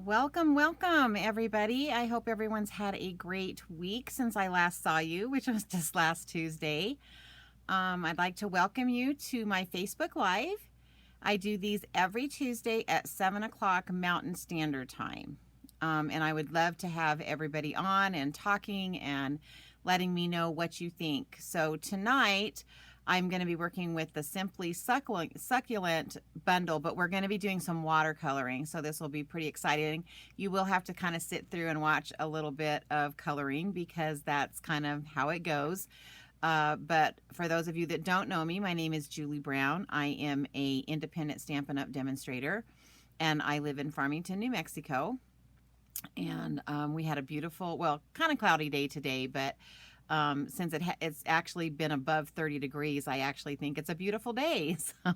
Welcome, welcome everybody. I hope everyone's had a great week since I last saw you, which was just last Tuesday. I'd like to welcome you to my Facebook Live. I do these every Tuesday at 7 o'clock Mountain Standard Time. And I would love to have everybody on and talking and letting me know what you think. So tonight, I'm going to be working with the Simply Succulent Bundle, but we're going to be doing some watercoloring, so this will be pretty exciting. You will have to kind of sit through and watch a little bit of coloring because that's kind of how it goes. But for those of you that don't know me, my name is Julie Brown. I am an independent Stampin' Up! Demonstrator, and I live in Farmington, New Mexico. And we had a beautiful, well, kind of cloudy day today, but since it's actually been above 30 degrees, I actually think it's a beautiful day. So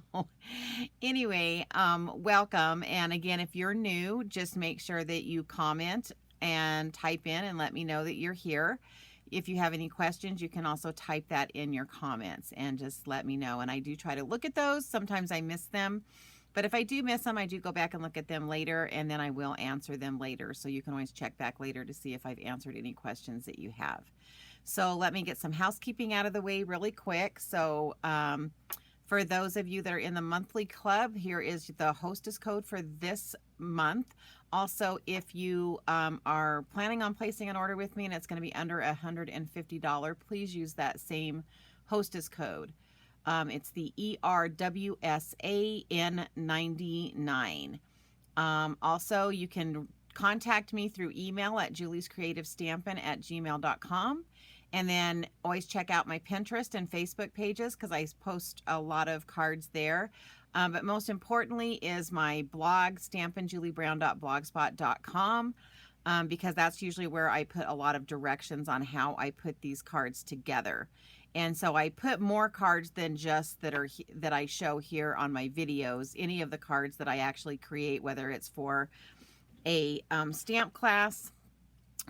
anyway, welcome. And again, if you're new, just make sure that you comment and type in and let me know that you're here. If you have any questions, you can also type that in your comments and just let me know. And I do try to look at those. Sometimes I miss them. But if I do miss them, I do go back and look at them later, and then I will answer them later. So you can always check back later to see if I've answered any questions that you have. So let me get some housekeeping out of the way really quick. So for those of you that are in the monthly club, here is the hostess code for this month. Also, if you are planning on placing an order with me and it's going to be under $150, please use that same hostess code. It's the ERWSAN99. Also, you can contact me through email at juliescreativestampin@gmail.com. And then always check out my Pinterest and Facebook pages because I post a lot of cards there. But most importantly is my blog, stampinjulieBrown.blogspot.com, because that's usually where I put a lot of directions on how I put these cards together. And so I put more cards than just that I show here on my videos. Any of the cards that I actually create, whether it's for a stamp class,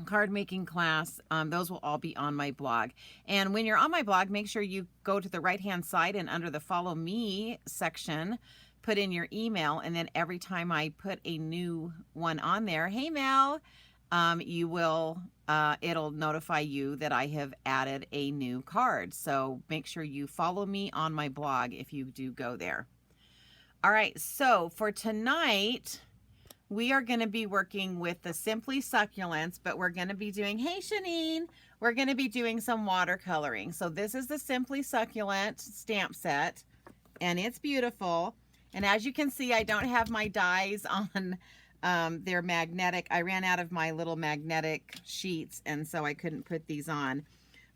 card making class, those will all be on my blog. And when you're on my blog, make sure you go to the right hand side and under the follow me section, put in your email, and then every time I put a new one on there, hey Mel, you will it'll notify you that I have added a new card. So make sure you follow me on my blog if you do go there. All right, so for tonight, we are going to be working with the Simply Succulents, but we're going to be doing, hey Shanine, we're going to be doing some watercoloring. So this is the Simply Succulent stamp set, and it's beautiful. And as you can see, I don't have my dies on they're magnetic. I ran out of my little magnetic sheets, and so I couldn't put these on.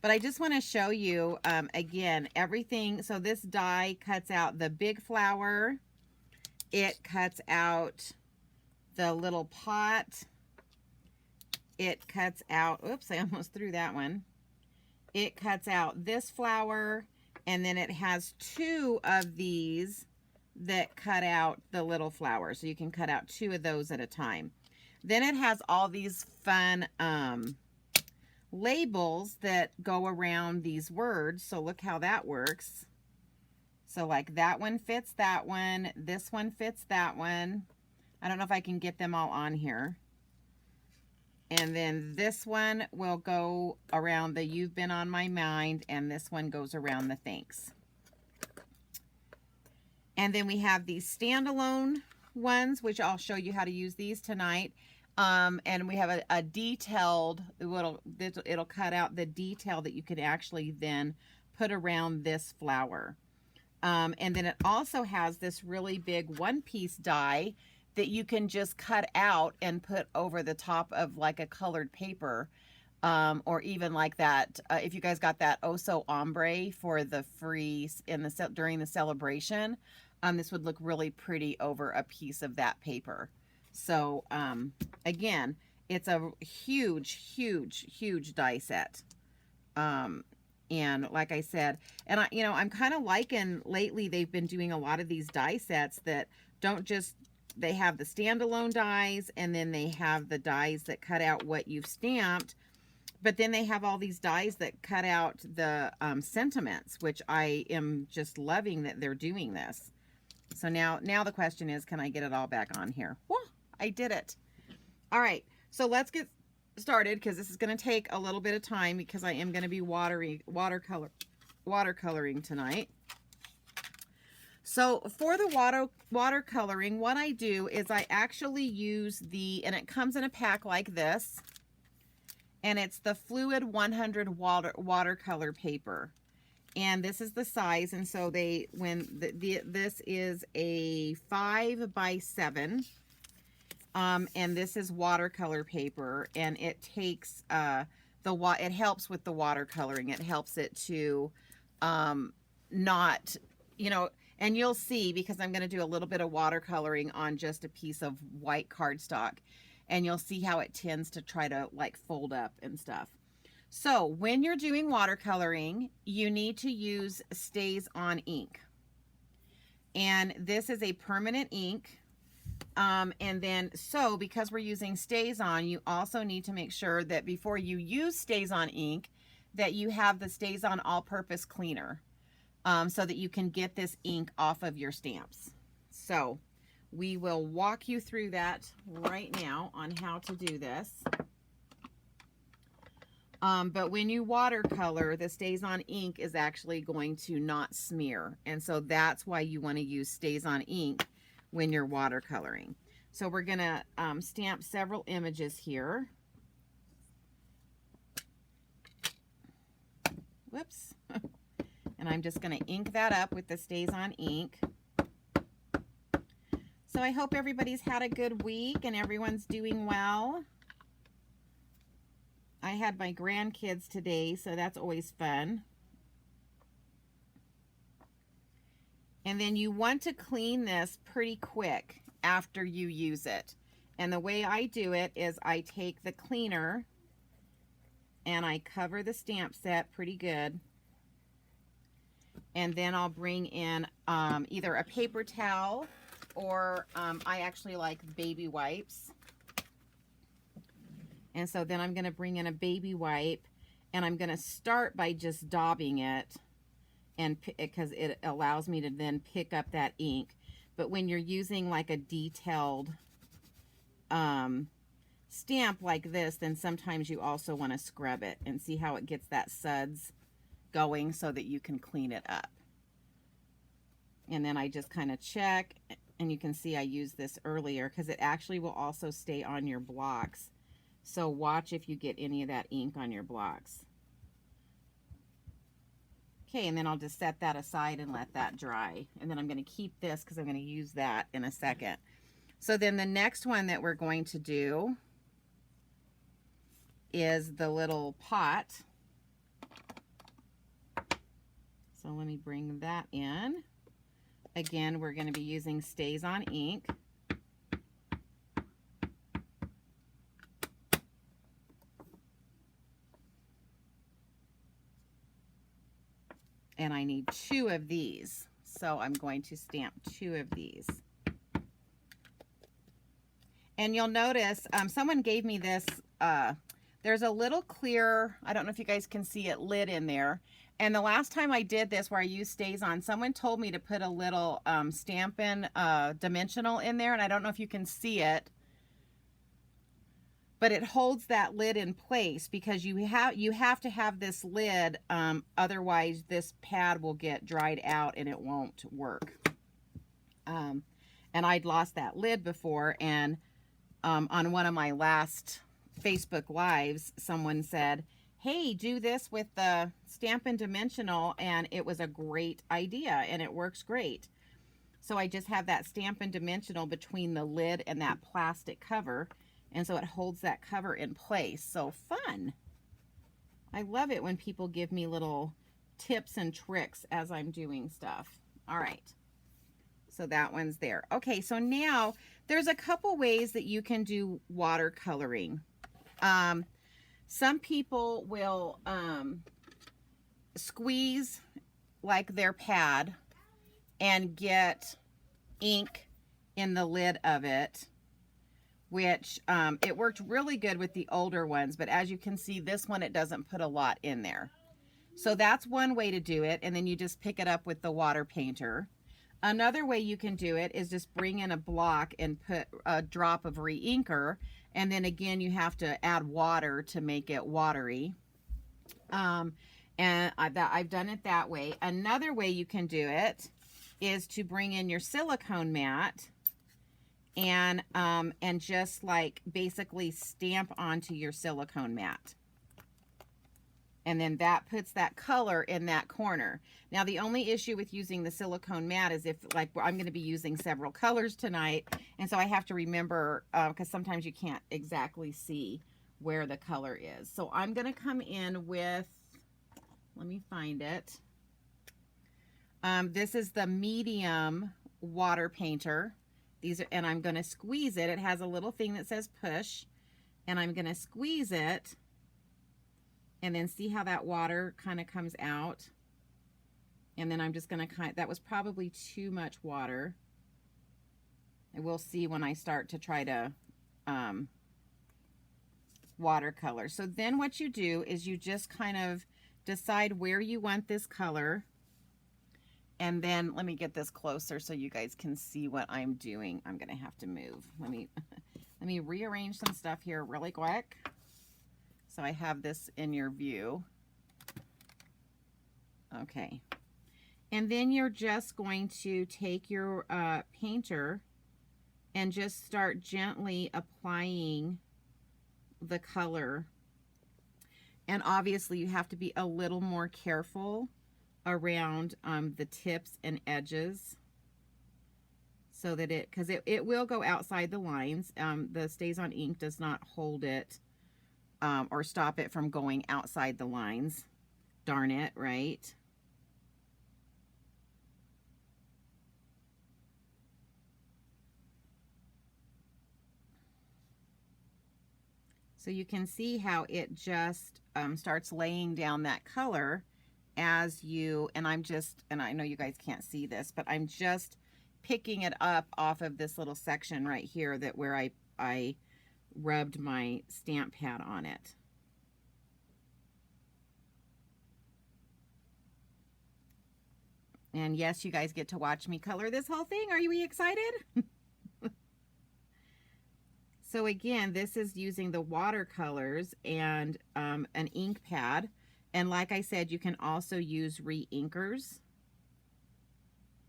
But I just want to show you, again, everything. So this die cuts out the big flower. It cuts out the little pot. It cuts out, oops, I almost threw that one. It cuts out this flower, and then it has two of these that cut out the little flower. So you can cut out two of those at a time. Then it has all these fun labels that go around these words. So look how that works. So like that one fits that one. This one fits that one. I don't know if I can get them all on here. And then this one will go around the You've Been on My Mind, and this one goes around the Thanks. And then we have these standalone ones, which I'll show you how to use these tonight. And we have a detailed, it'll cut out the detail that you can actually then put around this flower. And then it also has this really big one-piece die that you can just cut out and put over the top of like a colored paper, or even like that. If you guys got that Oso Ombre for the free during the celebration, this would look really pretty over a piece of that paper. So again, it's a huge, huge, huge die set. And like I said, and I'm kind of liking lately, they've been doing a lot of these die sets that don't just, they have the standalone dies, and then they have the dies that cut out what you've stamped, but then they have all these dies that cut out the sentiments, which I am just loving that they're doing this. So now the question is, can I get it all back on here? Whoa, I did it. All right, so let's get started because this is going to take a little bit of time because I am going to be watercoloring tonight. So for the watercoloring, what I do is I actually use and it comes in a pack like this, and it's the Fluid 100 watercolor paper. And this is the size, and so this is a 5x7, and this is watercolor paper, and it takes it helps with the watercoloring. It helps it to not, and you'll see, because I'm going to do a little bit of watercoloring on just a piece of white cardstock, and you'll see how it tends to try to like fold up and stuff. So when you're doing watercoloring, you need to use StazOn ink. And this is a permanent ink. And then, so because we're using StazOn, you also need to make sure that before you use StazOn ink, that you have the StazOn all-purpose cleaner, so that you can get this ink off of your stamps. So we will walk you through that right now on how to do this. But when you watercolor, the StazOn ink is actually going to not smear. And so that's why you want to use StazOn ink when you're watercoloring. So we're going to stamp several images here. Whoops. And I'm just going to ink that up with the StazOn ink. So I hope everybody's had a good week and everyone's doing well. I had my grandkids today, so that's always fun. And then you want to clean this pretty quick after you use it. And the way I do it is I take the cleaner and I cover the stamp set pretty good. And then I'll bring in either a paper towel or I actually like baby wipes. And so then I'm going to bring in a baby wipe, and I'm going to start by just daubing it, and because it allows me to then pick up that ink. But when you're using like a detailed stamp like this, then sometimes you also want to scrub it and see how it gets that suds going so that you can clean it up. And then I just kind of check, and you can see I used this earlier because it actually will also stay on your blocks. So watch if you get any of that ink on your blocks. Okay, and then I'll just set that aside and let that dry. And then I'm going to keep this because I'm going to use that in a second. So then the next one that we're going to do is the little pot. So let me bring that in. Again, we're going to be using StazOn ink. And I need 2 of these. So I'm going to stamp 2 of these. And you'll notice, someone gave me this, there's a little clear, I don't know if you guys can see it, lid in there. And the last time I did this where I used StazOn, someone told me to put a little Stampin' Dimensional in there. And I don't know if you can see it, but it holds that lid in place because you have to have this lid, otherwise this pad will get dried out and it won't work. And I'd lost that lid before, and on one of my last Facebook Lives, someone said, hey, do this with the Stampin' Dimensional, and it was a great idea and it works great. So I just have that Stampin' Dimensional between the lid and that plastic cover. And so it holds that cover in place. So fun. I love it when people give me little tips and tricks as I'm doing stuff. All right. So that one's there. Okay, so now there's a couple ways that you can do watercoloring. Some people will squeeze like their pad and get ink in the lid of it, which it worked really good with the older ones, but as you can see, this one, it doesn't put a lot in there. So that's one way to do it, and then you just pick it up with the water painter. Another way you can do it is just bring in a block and put a drop of re-inker, and then again you have to add water to make it watery. And I've done it that way. Another way you can do it is to bring in your silicone mat and just like basically stamp onto your silicone mat. And then that puts that color in that corner. Now, the only issue with using the silicone mat is if, like, I'm going to be using several colors tonight, and so I have to remember, because sometimes you can't exactly see where the color is. So I'm going to come in with, let me find it. This is the medium water painter. These are, and I'm going to squeeze it. It has a little thing that says push, and I'm going to squeeze it. And then see how that water kind of comes out. And then I'm just going to that was probably too much water. And we'll see when I start to try to watercolor. So then what you do is you just kind of decide where you want this color. And then let me get this closer so you guys can see what I'm doing. I'm going to have to move. Let me rearrange some stuff here really quick. So I have this in your view. Okay. And then you're just going to take your painter and just start gently applying the color. And obviously you have to be a little more careful around the tips and edges so that because it will go outside the lines. The Stays on Ink does not hold it or stop it from going outside the lines. Darn it, right? So you can see how it just starts laying down that color as you, and I know you guys can't see this, but I'm just picking it up off of this little section right here where I rubbed my stamp pad on it. And yes, you guys get to watch me color this whole thing. Are you excited? So again, this is using the watercolors and an ink pad. And like I said, you can also use re-inkers.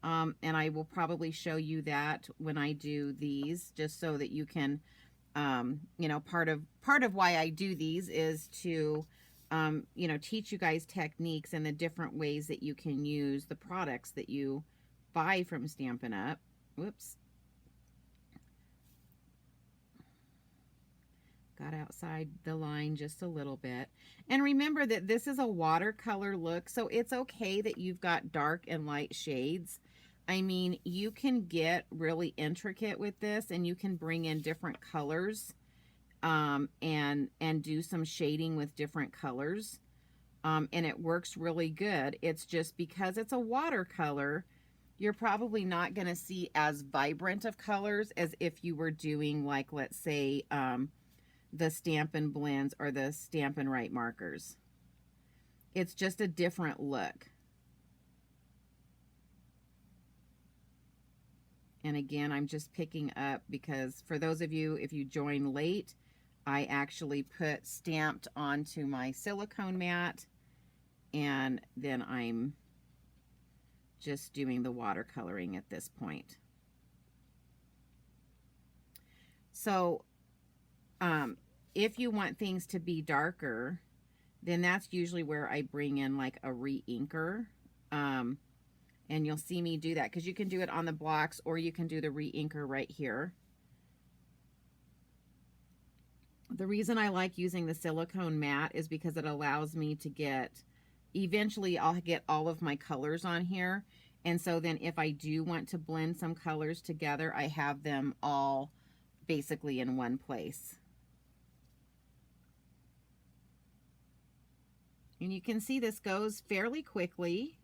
And I will probably show you that when I do these, just so that you can you know, part of why I do these is to, you know, teach you guys techniques and the different ways that you can use the products that you buy from Stampin' Up. Whoops. Got outside the line just a little bit. And remember that this is a watercolor look, so it's okay that you've got dark and light shades. I mean, you can get really intricate with this, and you can bring in different colors and do some shading with different colors. And it works really good. It's just because it's a watercolor, you're probably not going to see as vibrant of colors as if you were doing, like, let's say, the Stampin' Blends or the Stampin' Write markers. It's just a different look. And again, I'm just picking up because for those of you, if you join late, I actually put stamped onto my silicone mat, and then I'm just doing the watercoloring at this point. So if you want things to be darker, then that's usually where I bring in like a re-inker. And you'll see me do that because you can do it on the blocks or you can do the re-inker right here. The reason I like using the silicone mat is because it allows me to get, eventually I'll get all of my colors on here. And so then if I do want to blend some colors together, I have them all basically in one place. And you can see this goes fairly quickly.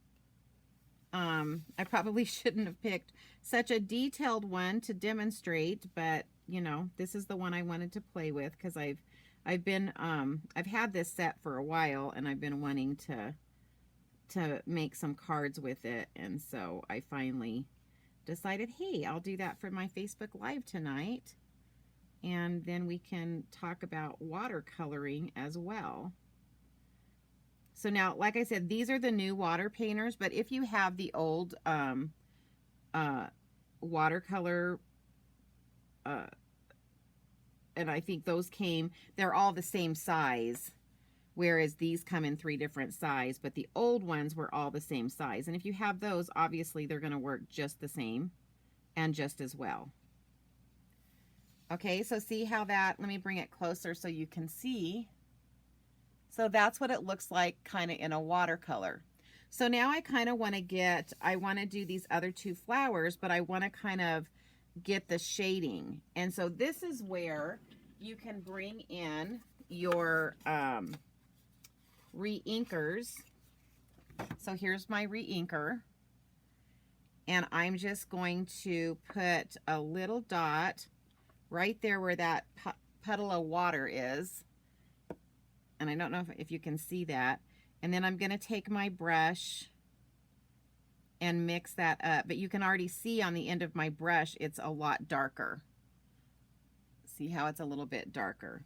I probably shouldn't have picked such a detailed one to demonstrate, but you know, this is the one I wanted to play with because I've had this set for a while and I've been wanting to make some cards with it, and so I finally decided, hey, I'll do that for my Facebook Live tonight. And then we can talk about watercoloring as well. So now, like I said, these are the new water painters, but if you have the old watercolor, and I think those they're all the same size, whereas these come in 3 different sizes, but the old ones were all the same size. And if you have those, obviously they're going to work just the same and just as well. Okay, so see how that, let me bring it closer so you can see. So that's what it looks like kind of in a watercolor. So now I kind of want to I want to do these other 2 flowers, but I want to kind of get the shading. And so this is where you can bring in your re-inkers. So here's my re-inker. And I'm just going to put a little dot right there where that puddle of water is. And I don't know if you can see that. And then I'm going to take my brush and mix that up. But you can already see on the end of my brush, it's a lot darker. See how it's a little bit darker.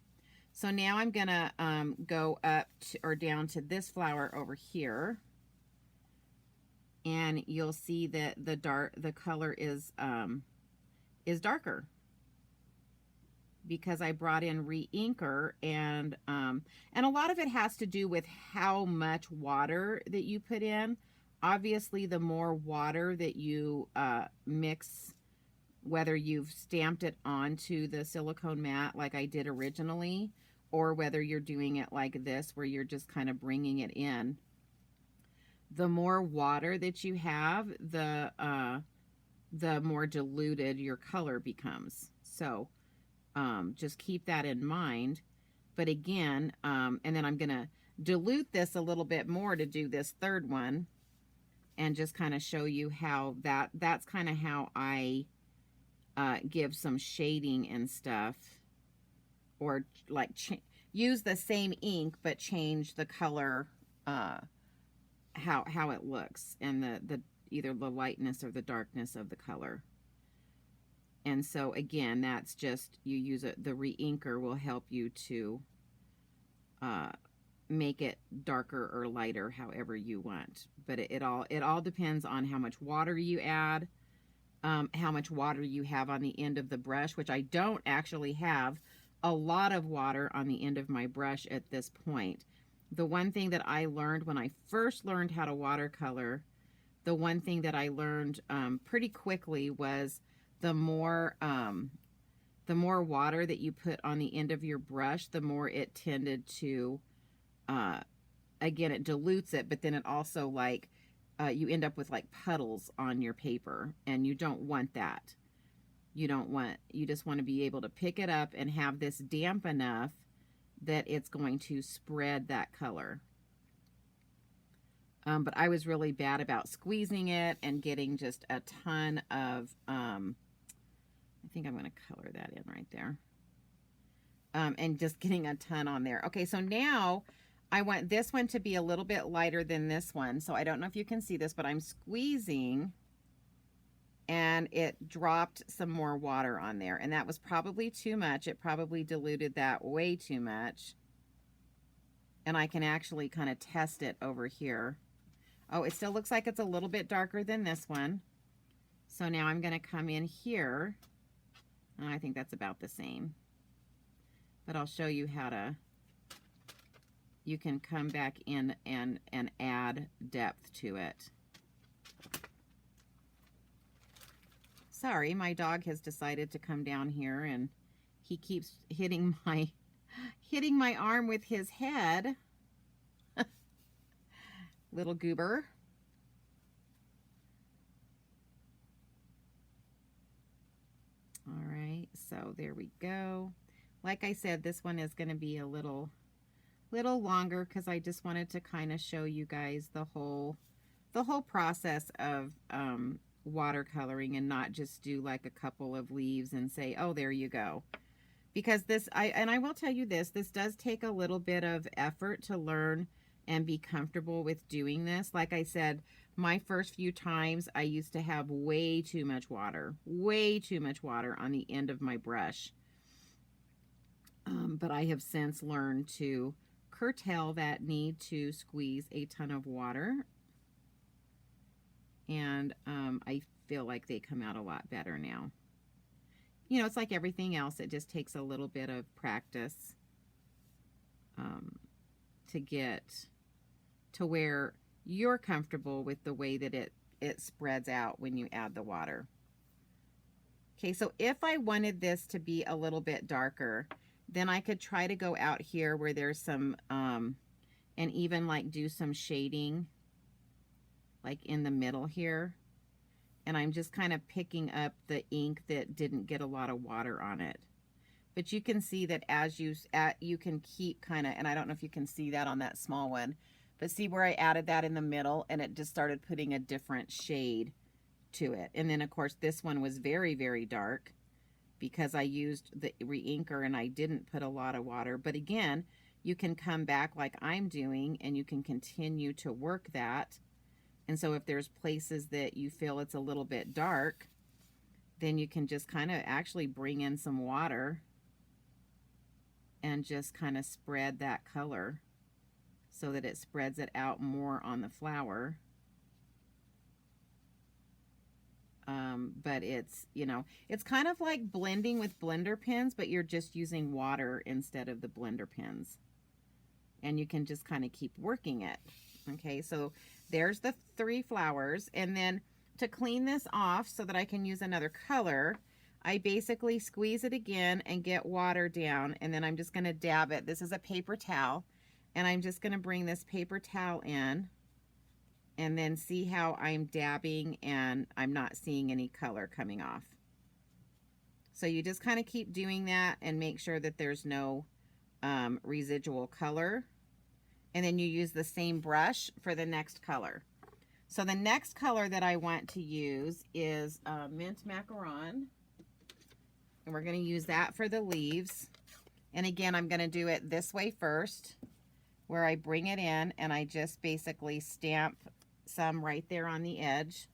So now I'm going to go up or down to this flower over here. And you'll see that the color is darker, because I brought in re-inker, and a lot of it has to do with how much water that you put in. Obviously, the more water that you mix, whether you've stamped it onto the silicone mat like I did originally, or whether you're doing it like this where you're just kind of bringing it in, the more water that you have, the more diluted your color becomes. So just keep that in mind. But again, and then I'm going to dilute this a little bit more to do this third one, and just kind of show you how that's kind of how I give some shading and stuff, or like use the same ink but change the color, how it looks, and the either the lightness or the darkness of the color. And so again, that's just, you use it, the re-inker will help you to make it darker or lighter, however you want. But it all depends on how much water you add, how much water you have on the end of the brush, which I don't actually have a lot of water on the end of my brush at this point. The one thing that I learned when I first learned how to watercolor, the one thing that I learned pretty quickly was the more water that you put on the end of your brush, the more it tended to, again, it dilutes it, but then it also, like, you end up with like puddles on your paper, and you don't want that. You just want to be able to pick it up and have this damp enough that it's going to spread that color. But I was really bad about squeezing it and getting just a ton of, I think I'm going to color that in right there. And just getting a ton on there. Okay, so now I want this one to be a little bit lighter than this one. So I don't know if you can see this, but I'm squeezing, and it dropped some more water on there. And that was probably too much. It probably diluted that way too much. And I can actually kind of test it over here. Oh, it still looks like it's a little bit darker than this one. So now I'm going to come in here. And I think that's about the same. But I'll show you how to, you can come back in and add depth to it. Sorry, my dog has decided to come down here, and he keeps hitting my arm with his head. Little goober. All right, so there we go. Like I said, this one is going to be a little longer, because I just wanted to kind of show you guys the whole process of watercoloring, and not just do like a couple of leaves and say, oh, there you go. Because I will tell you this does take a little bit of effort to learn and be comfortable with doing this. Like I said, My first few times, I used to have way too much water on the end of my brush. But I have since learned to curtail that need to squeeze a ton of water. And I feel like they come out a lot better now. You know, it's like everything else. It just takes a little bit of practice to get to where you're comfortable with the way that it spreads out when you add the water. Okay, so if I wanted this to be a little bit darker, then I could try to go out here where there's some, and even like do some shading, like in the middle here. And I'm just kind of picking up the ink that didn't get a lot of water on it. But you can see that as you can keep kind of, and I don't know if you can see that on that small one, but see where I added that in the middle and it just started putting a different shade to it. And then of course this one was very, very dark because I used the re-inker and I didn't put a lot of water. But again, you can come back like I'm doing and you can continue to work that. And so if there's places that you feel it's a little bit dark, then you can just kind of actually bring in some water and just kind of spread that color so that it spreads it out more on the flower. But it's, you know, it's kind of like blending with blender pens, but you're just using water instead of the blender pens. And you can just kind of keep working it. Okay, so there's the 3 flowers. And then to clean this off so that I can use another color, I basically squeeze it again and get water down. And then I'm just going to dab it. This is a paper towel. And I'm just going to bring this paper towel in and then see how I'm dabbing and I'm not seeing any color coming off. So you just kind of keep doing that and make sure that there's no residual color. And then you use the same brush for the next color. So the next color that I want to use is Mint Macaron. And we're going to use that for the leaves. And again, I'm going to do it this way first, where I bring it in and I just basically stamp some right there on the edge.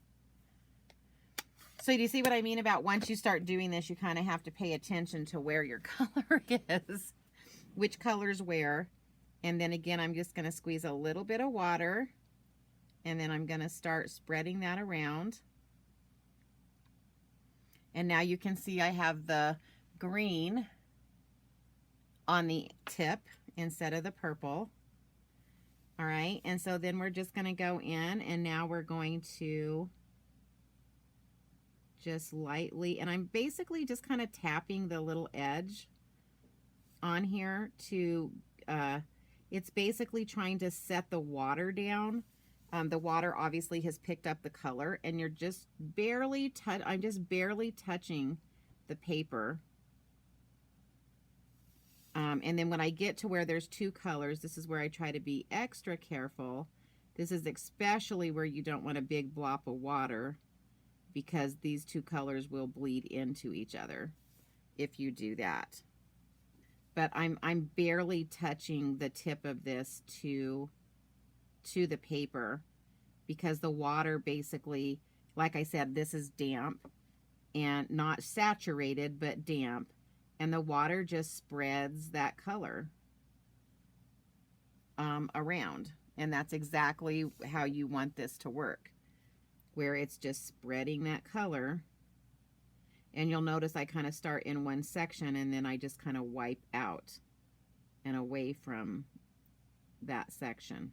So do you see what I mean about once you start doing this, you kind of have to pay attention to where your color is, which color's where. And then again, I'm just going to squeeze a little bit of water and then I'm going to start spreading that around. And now you can see I have the green on the tip instead of the purple. All right, and so then we're just going to go in and now we're going to just lightly, and I'm basically just kind of tapping the little edge on here to, it's basically trying to set the water down. The water obviously has picked up the color and you're just barely, I'm just barely touching the paper. And then when I get to where there's 2 colors, this is where I try to be extra careful. This is especially where you don't want a big blob of water because these 2 colors will bleed into each other if you do that. But I'm barely touching the tip of this to the paper because the water basically, like I said, this is damp and not saturated, but damp. And the water just spreads that color around. And that's exactly how you want this to work, where it's just spreading that color. And you'll notice I kind of start in one section and then I just kind of wipe out and away from that section.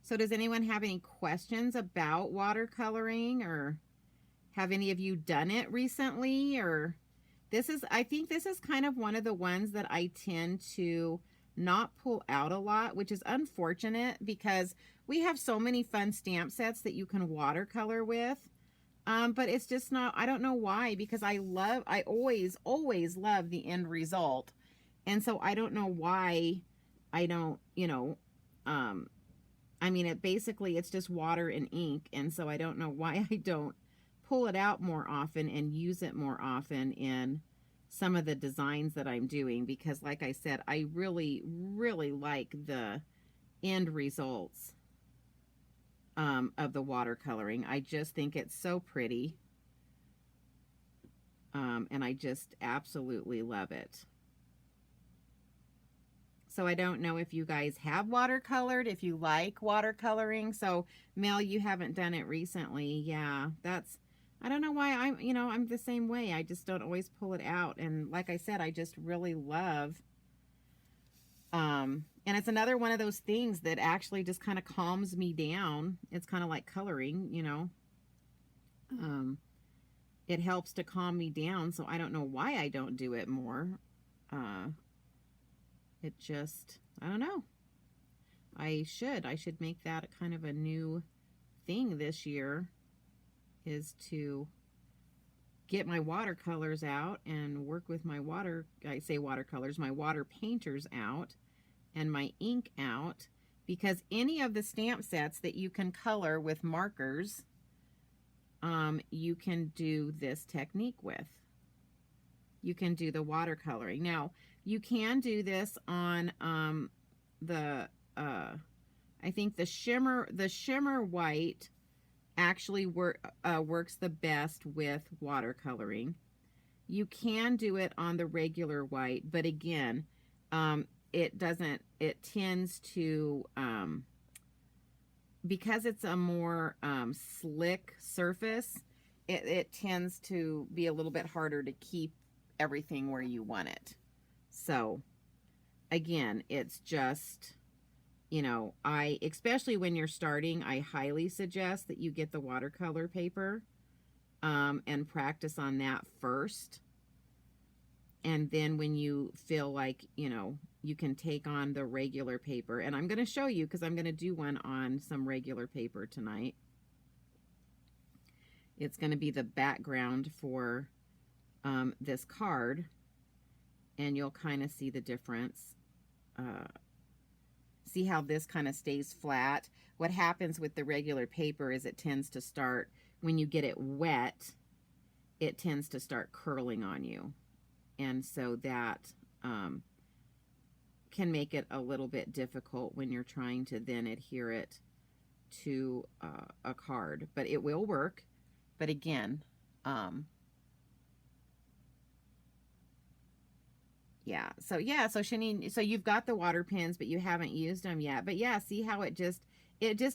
So does anyone have any questions about watercoloring, or have any of you done it recently? Or I think this is kind of one of the ones that I tend to not pull out a lot, which is unfortunate because we have so many fun stamp sets that you can watercolor with. But it's just not, I don't know why, because I always love the end result. And so I don't know why I don't, you know, I mean, it's just water and ink. And so I don't know why I don't pull it out more often and use it more often in some of the designs that I'm doing, because like I said, I really like the end results of the watercoloring. I just think it's so pretty. And I just absolutely love it. So I don't know if you guys have watercolored, if you like watercoloring. So Mel, you haven't done it recently. Yeah, I don't know why I'm the same way. I just don't always pull it out. And like I said, I just really love, and it's another one of those things that actually just kind of calms me down. It's kind of like coloring, it helps to calm me down. So I don't know why I don't do it more. It just, I don't know. I should make that kind of a new thing this year, is to get my watercolors out and work with my watercolors, my water painters out and my ink out, because any of the stamp sets that you can color with markers, you can do this technique with. You can do the watercoloring. Now, you can do this on I think the shimmer white actually works the best with watercoloring. You can do it on the regular white, but again, it tends to, because it's a more slick surface, it tends to be a little bit harder to keep everything where you want it. So again, it's just, especially when you're starting, I highly suggest that you get the watercolor paper and practice on that first. And then when you feel like, you can take on the regular paper, and I'm going to show you, because I'm going to do one on some regular paper tonight. It's going to be the background for this card, and you'll kind of see the difference. See how this kind of stays flat? What happens with the regular paper is it tends to start, when you get it wet, it tends to start curling on you. And so that can make it a little bit difficult when you're trying to then adhere it to a card. But it will work. But again, so Shanine, so you've got the water pens, but you haven't used them yet. But yeah, see how it just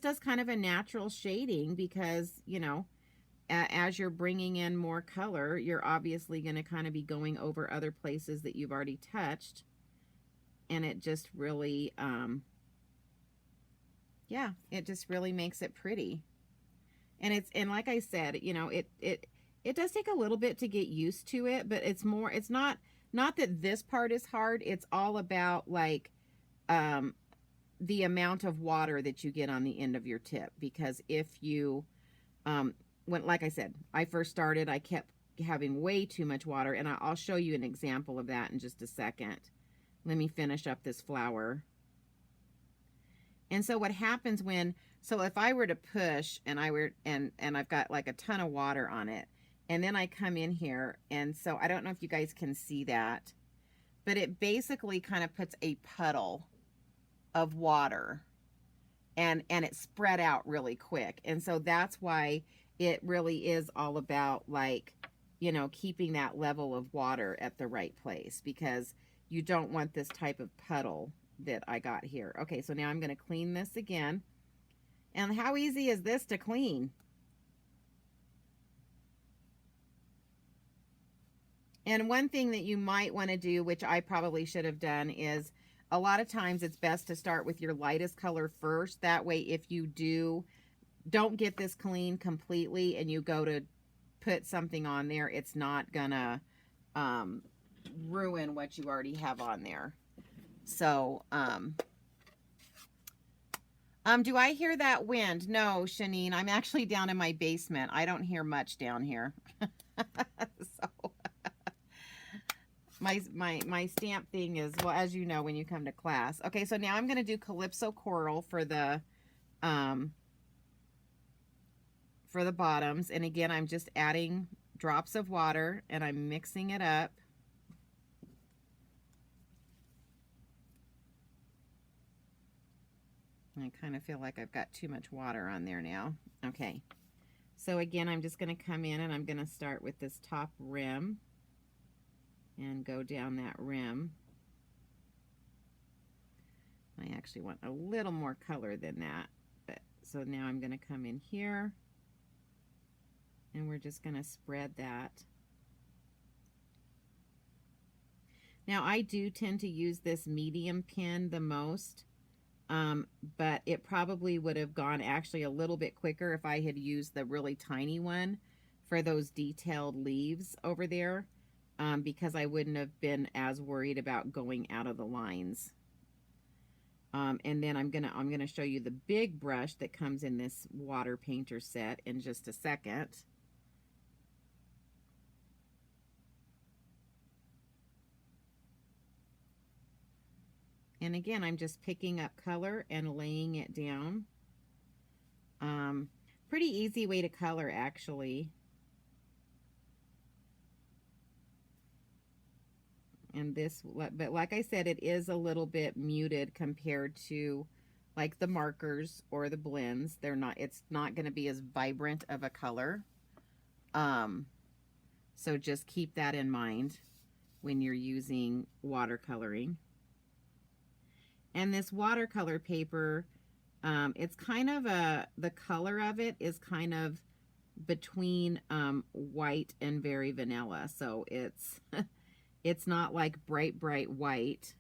does kind of a natural shading, because, as you're bringing in more color, you're obviously going to kind of be going over other places that you've already touched. And it just really, it just really makes it pretty. And like I said, it does take a little bit to get used to it, but it's not that this part is hard. It's all about like, the amount of water that you get on the end of your tip. Because if you, like I said, I first started, I kept having way too much water, and I'll show you an example of that in just a second. Let me finish up this flower. And so what happens so if I were to push and I've got like a ton of water on it, and then I come in here, and so I don't know if you guys can see that, but it basically kind of puts a puddle of water, and it spread out really quick. And so that's why it really is all about, like, keeping that level of water at the right place, because you don't want this type of puddle that I got here. Okay, so now I'm going to clean this again. And how easy is this to clean? And one thing that you might want to do, which I probably should have done, is a lot of times it's best to start with your lightest color first. That way, if you don't get this clean completely and you go to put something on there, it's not gonna ruin what you already have on there. So, do I hear that wind? No, Shanine, I'm actually down in my basement. I don't hear much down here. So, my stamp thing is, well, as you know, when you come to class. Okay, so now I'm going to do Calypso Coral for the bottoms. And again, I'm just adding drops of water and I'm mixing it up. I kind of feel like I've got too much water on there now. Okay. So again, I'm just going to come in and I'm going to start with this top rim and go down that rim. I actually want a little more color than that. But so now I'm going to come in here and we're just going to spread that. Now I do tend to use this medium pen the most, but it probably would have gone actually a little bit quicker if I had used the really tiny one for those detailed leaves over there, because I wouldn't have been as worried about going out of the lines. And then I'm gonna show you the big brush that comes in this water painter set in just a second. And again, I'm just picking up color and laying it down. Pretty easy way to color, actually. And this, but like I said, it is a little bit muted compared to like the markers or the blends. It's not going to be as vibrant of a color. So just keep that in mind when you're using watercoloring. And this watercolor paper, it's kind of the color of it is kind of between white and very vanilla. So it's it's not like bright white,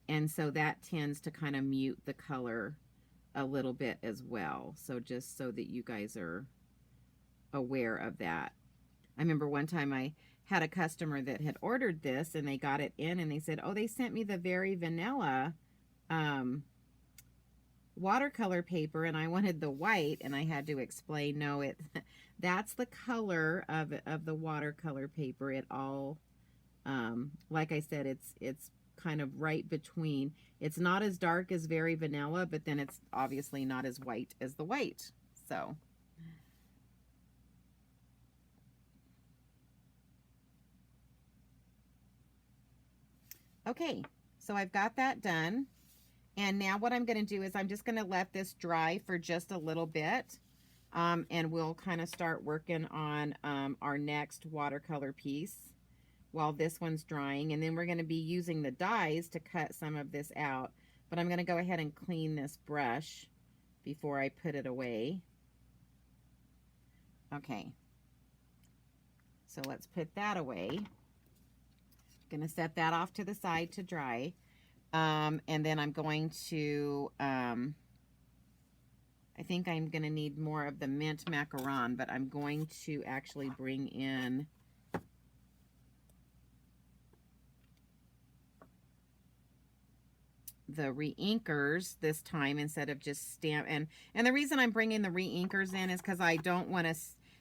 and so that tends to kind of mute the color a little bit as well. So just so that you guys are aware of that. I remember one time I had a customer that had ordered this and they got it in and they said, oh, they sent me the very vanilla watercolor paper and I wanted the white, and I had to explain, no, that's the color of the watercolor paper. It all, like I said, it's kind of right between. It's not as dark as very vanilla, but then it's obviously not as white as the white. So okay, so I've got that done. And now what I'm going to do is I'm just going to let this dry for just a little bit. And we'll kind of start working on our next watercolor piece while this one's drying. And then we're going to be using the dies to cut some of this out. But I'm going to go ahead and clean this brush before I put it away. Okay. So let's put that away. Going to set that off to the side to dry. And then I'm going to, I think I'm going to need more of the mint macaron, but I'm going to actually bring in the re-inkers this time instead of just stamp. And the reason I'm bringing the re-inkers in is because I don't want to,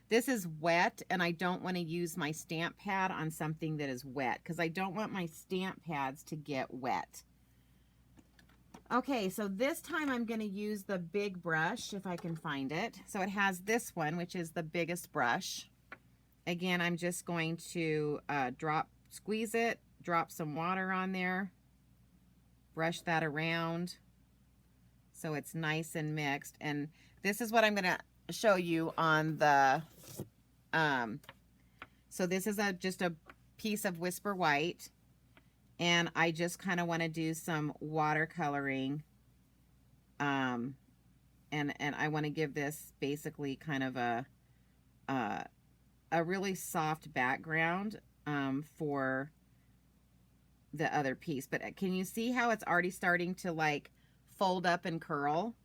this is wet, and I don't want to use my stamp pad on something that is wet because I don't want my stamp pads to get wet. Okay, so this time I'm going to use the big brush if I can find it. So it has this one, which is the biggest brush. Again, I'm just going to squeeze it, drop some water on there, brush that around so it's nice and mixed. And this is what I'm going to show you on the, so this is just a piece of Whisper White. And I just kind of want to do some watercoloring. And I want to give this basically kind of a really soft background for the other piece. But can you see how it's already starting to like fold up and curl?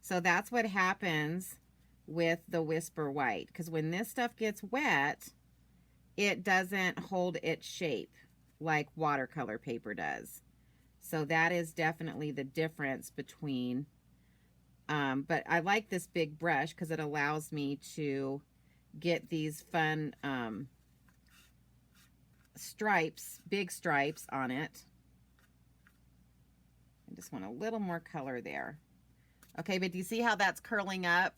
So that's what happens with the Whisper White. Because when this stuff gets wet, it doesn't hold its shape like watercolor paper does. So that is definitely the difference between, but I like this big brush because it allows me to get these fun stripes, big stripes on it. I just want a little more color there. Okay, but do you see how that's curling up?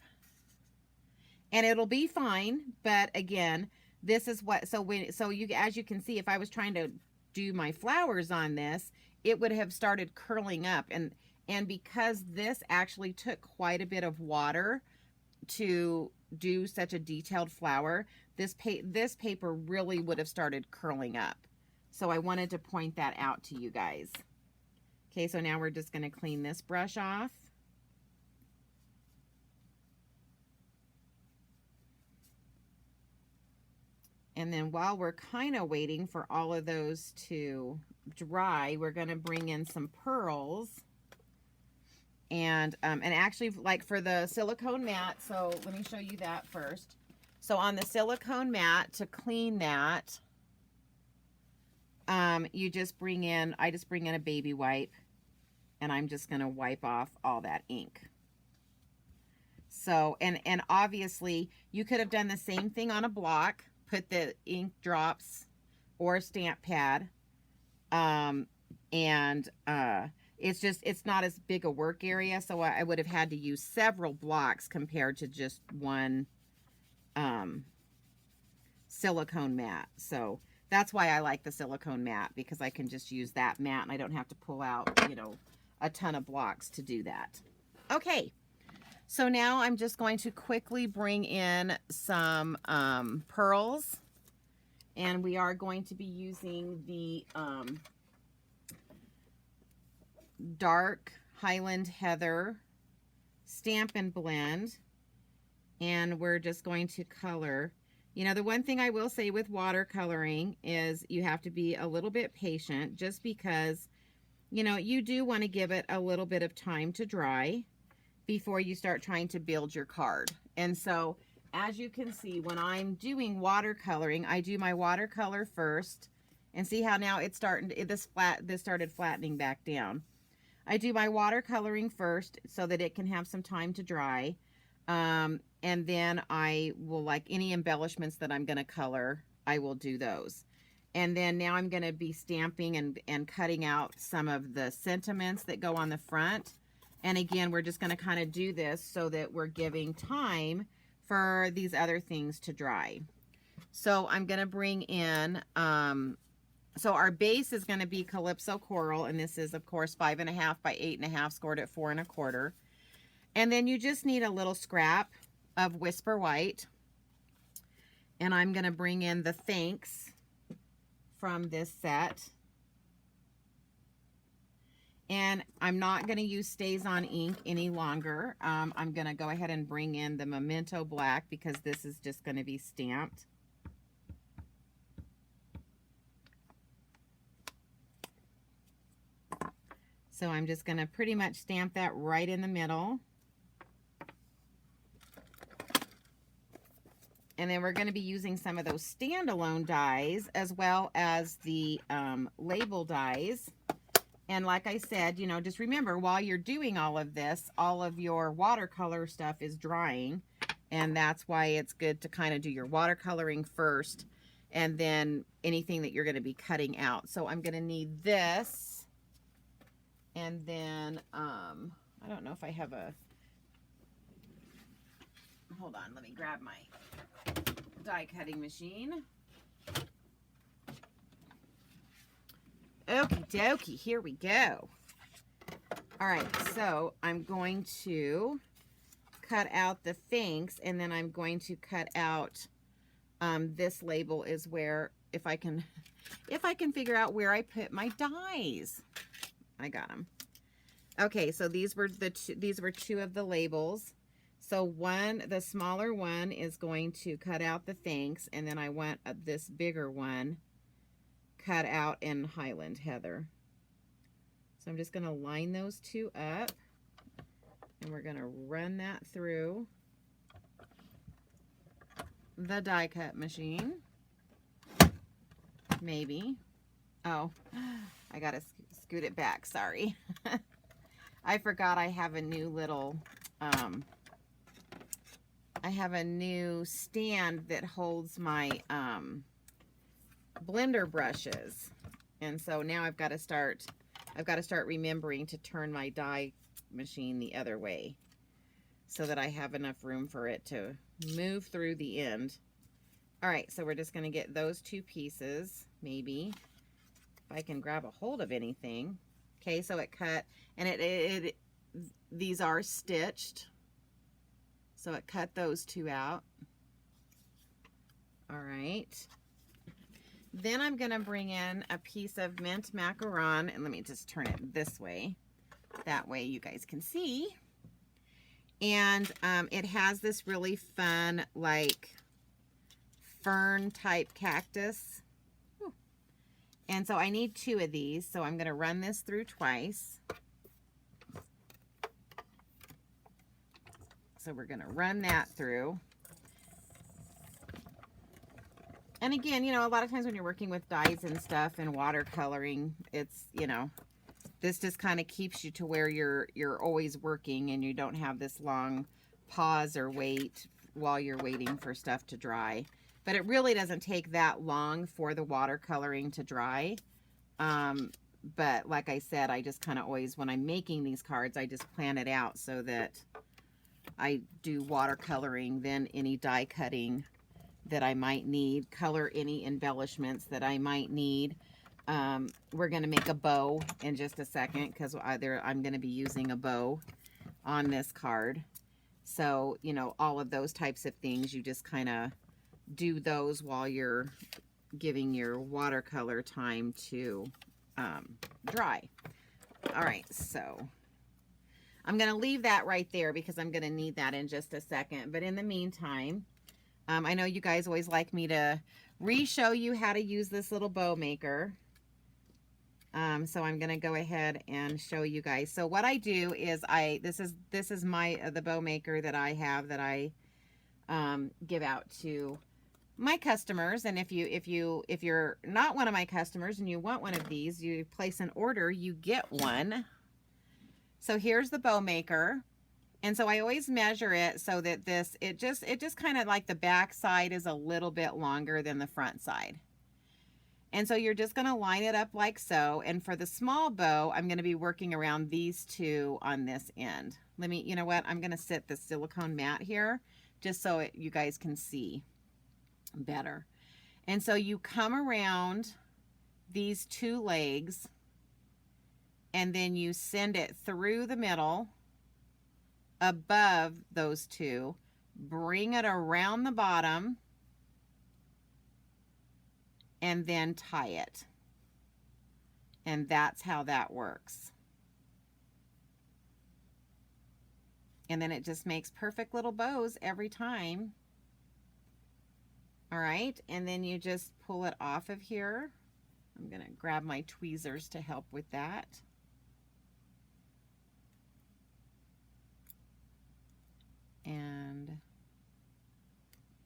And it'll be fine, but again, this is what, so you, as you can see, if I was trying to do my flowers on this, it would have started curling up, and And because this actually took quite a bit of water to do such a detailed flower, this paper really would have started curling up. So I wanted to point that out to you guys. Okay, so now we're just going to clean this brush off. And then while we're kind of waiting for all of those to dry, we're going to bring in some pearls. And actually, like for the silicone mat, so let me show you that first. So on the silicone mat, to clean that, you just bring in, I just bring in a baby wipe, and I'm just going to wipe off all that ink. So, and obviously, you could have done the same thing on a block, put the ink drops or a stamp pad, it's not as big a work area, so I would have had to use several blocks compared to just one silicone mat. So that's why I like the silicone mat, because I can just use that mat and I don't have to pull out, you know, a ton of blocks to do that. Okay, so now I'm just going to quickly bring in some pearls, and we are going to be using the dark Highland Heather Stampin' Blend, and we're just going to color. You know, the one thing I will say with watercoloring is you have to be a little bit patient, just because, you know, you do want to give it a little bit of time to dry before you start trying to build your card. And so, as you can see, when I'm doing watercoloring, I do my watercolor first, and see how now it's starting, this started flattening back down. I do my watercoloring first so that it can have some time to dry. And then I will, like any embellishments that I'm going to color, I will do those. And then now I'm going to be stamping and cutting out some of the sentiments that go on the front. And again, we're just going to kind of do this so that we're giving time for these other things to dry. So I'm going to bring in, so our base is going to be Calypso Coral, and this is, of course, 5.5 by 8.5, scored at 4 1/4. And then you just need a little scrap of Whisper White. And I'm going to bring in the Thanks from this set. And I'm not going to use Stays On ink any longer. I'm going to go ahead and bring in the Memento Black, because this is just going to be stamped. So I'm just going to pretty much stamp that right in the middle. And then we're going to be using some of those standalone dies as well as the label dies. And like I said, you know, just remember, while you're doing all of this, all of your watercolor stuff is drying. And that's why it's good to kind of do your watercoloring first, and then anything that you're going to be cutting out. So I'm going to need this. And then, I don't know if I have a, hold on, let me grab my die cutting machine. Okie dokie, here we go. All right, so I'm going to cut out the Thanks, and then I'm going to cut out, this label is where, if I can figure out where I put my dies. I got them. Okay, so these were two of the labels. So the smaller one is going to cut out the Thanks, and then I want this bigger one cut out in Highland Heather. So I'm just going to line those two up, and we're going to run that through the die cut machine. Maybe. Oh, I got to scoot it back, sorry. I forgot I have a new little, I have a new stand that holds my blender brushes. And so now I've got to start remembering to turn my die machine the other way so that I have enough room for it to move through the end. All right, so we're just going to get those two pieces, maybe. I can grab a hold of anything. Okay, so it cut, and these are stitched. So it cut those two out. All right. Then I'm gonna bring in a piece of mint macaron, and let me just turn it this way. That way you guys can see. And it has this really fun, like, fern type cactus. Whew. And so I need 2 of these, so I'm gonna run this through twice. So we're gonna run that through. And again, you know, a lot of times when you're working with dyes and stuff and watercoloring, it's, you know, this just kind of keeps you to where you're always working and you don't have this long pause or wait while you're waiting for stuff to dry. But it really doesn't take that long for the watercoloring to dry. But like I said, I just kind of always, when I'm making these cards, I just plan it out so that I do watercoloring, then any die cutting that I might need, color any embellishments that I might need. We're going to make a bow in just a second because I'm going to be using a bow on this card. So, you know, all of those types of things, you just kind of do those while you're giving your watercolor time to dry. All right, so I'm going to leave that right there because I'm going to need that in just a second. But in the meantime, I know you guys always like me to re-show you how to use this little bow maker. So I'm going to go ahead and show you guys. So what I do is this is my the bow maker that I have that I give out to my customers. And if you're not one of my customers and you want one of these, you place an order, you get one. So here's the bow maker. And so I always measure it so that it just kind of like the back side is a little bit longer than the front side. And so you're just going to line it up like so. And for the small bow, I'm going to be working around these 2 on this end. You know what? I'm going to sit the silicone mat here just so you guys can see better. And so you come around these 2 legs and then you send it through the middle above those 2, bring it around the bottom, and then tie it. And that's how that works. And then it just makes perfect little bows every time. All right, and then you just pull it off of here. I'm gonna grab my tweezers to help with that. And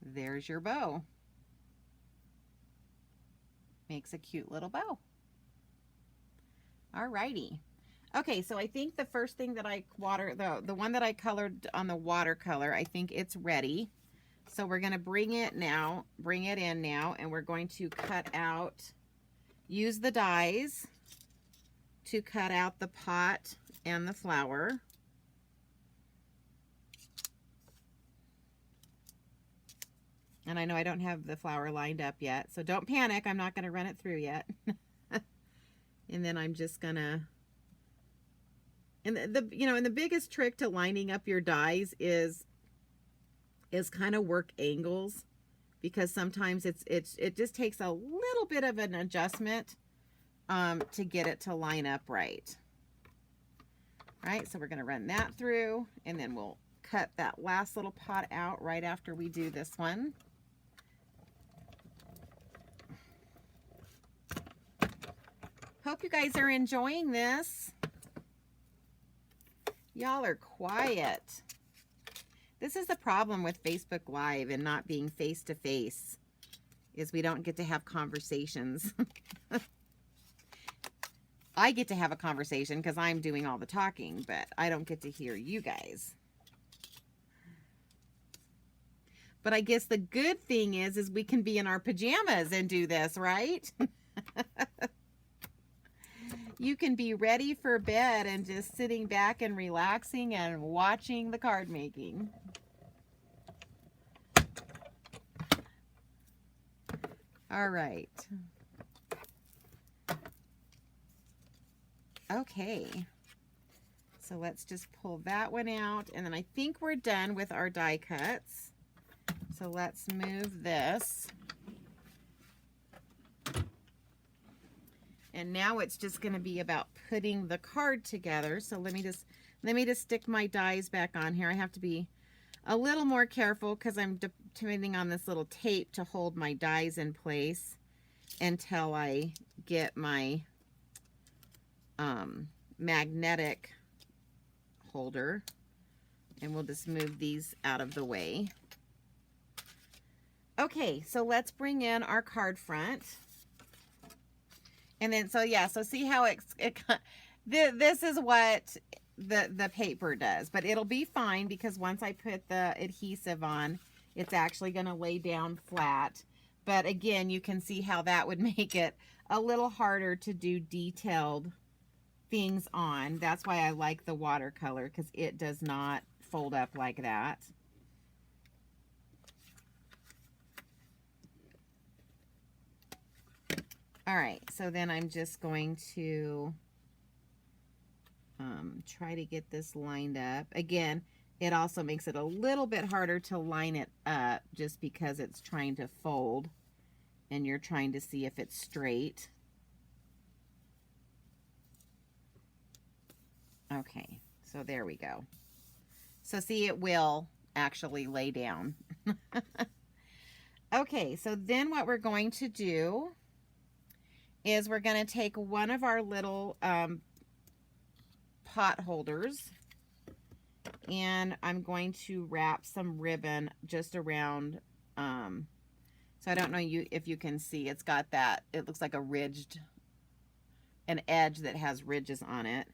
there's your bow. Makes a cute little bow. Alrighty. Okay, so I think the first thing that I the one that I colored on the watercolor, I think it's ready. So we're gonna bring it in now, and we're going to cut out, use the dies to cut out the pot and the flower. And I know I don't have the flower lined up yet, so don't panic. I'm not going to run it through yet. And then I'm just going to, and the biggest trick to lining up your dies is kind of work angles, because sometimes it just takes a little bit of an adjustment to get it to line up right. All right, so we're going to run that through, and then we'll cut that last little pot out right after we do this one. Hope you guys are enjoying this. Y'all are quiet. This is the problem with Facebook Live and not being face-to-face, is we don't get to have conversations. I get to have a conversation because I'm doing all the talking, but I don't get to hear you guys. But I guess the good thing is we can be in our pajamas and do this, right? You can be ready for bed and just sitting back and relaxing and watching the card making. All right. Okay, so let's just pull that one out, and then I think we're done with our die cuts. So let's move this. And now it's just going to be about putting the card together. So let me just stick my dies back on here. I have to be a little more careful because I'm depending on this little tape to hold my dies in place until I get my magnetic holder. And we'll just move these out of the way. Okay, so let's bring in our card front. And then, so yeah, so see how this is what the paper does, but it'll be fine because once I put the adhesive on, it's actually going to lay down flat. But again, you can see how that would make it a little harder to do detailed things on. That's why I like the watercolor, because it does not fold up like that. All right, so then I'm just going to try to get this lined up. Again, it also makes it a little bit harder to line it up just because it's trying to fold and you're trying to see if it's straight. Okay, so there we go. So see, it will actually lay down. Okay, so then what we're going to do is we're going to take one of our little pot holders, and I'm going to wrap some ribbon just around, so I don't know if you can see, it's got that, it looks like an edge that has ridges on it.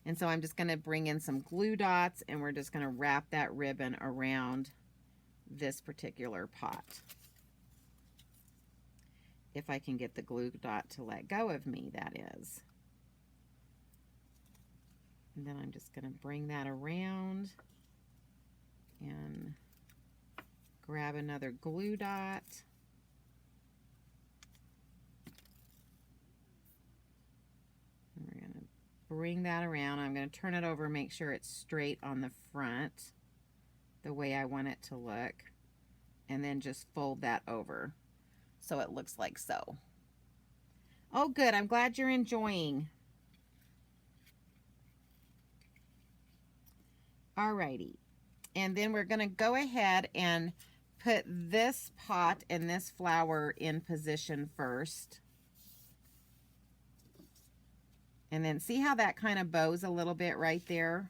And so I'm just going to bring in some glue dots, and we're just going to wrap that ribbon around this particular pot. If I can get the glue dot to let go of me, that is. And then I'm just going to bring that around and grab another glue dot. And we're going to bring that around. I'm going to turn it over and make sure it's straight on the front, the way I want it to look. And then just fold that over so it looks like so. Oh, good. I'm glad you're enjoying. Alrighty. And then we're going to go ahead and put this pot and this flower in position first. And then see how that kind of bows a little bit right there?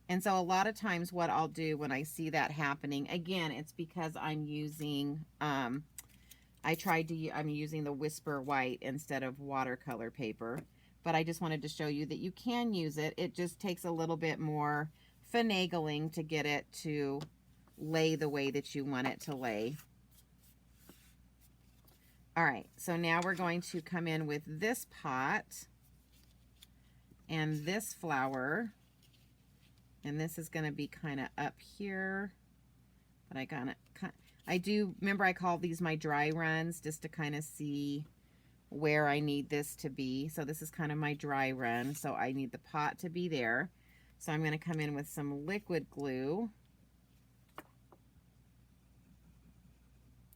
And so a lot of times what I'll do when I see that happening, again, it's because I'm using, I'm using the Whisper White instead of watercolor paper. But I just wanted to show you that you can use it. It just takes a little bit more finagling to get it to lay the way that you want it to lay. All right, so now we're going to come in with this pot and this flower, and this is going to be kind of up here, but I do remember I call these my dry runs just to kind of see where I need this to be. So this is kind of my dry run, so I need the pot to be there. So I'm going to come in with some liquid glue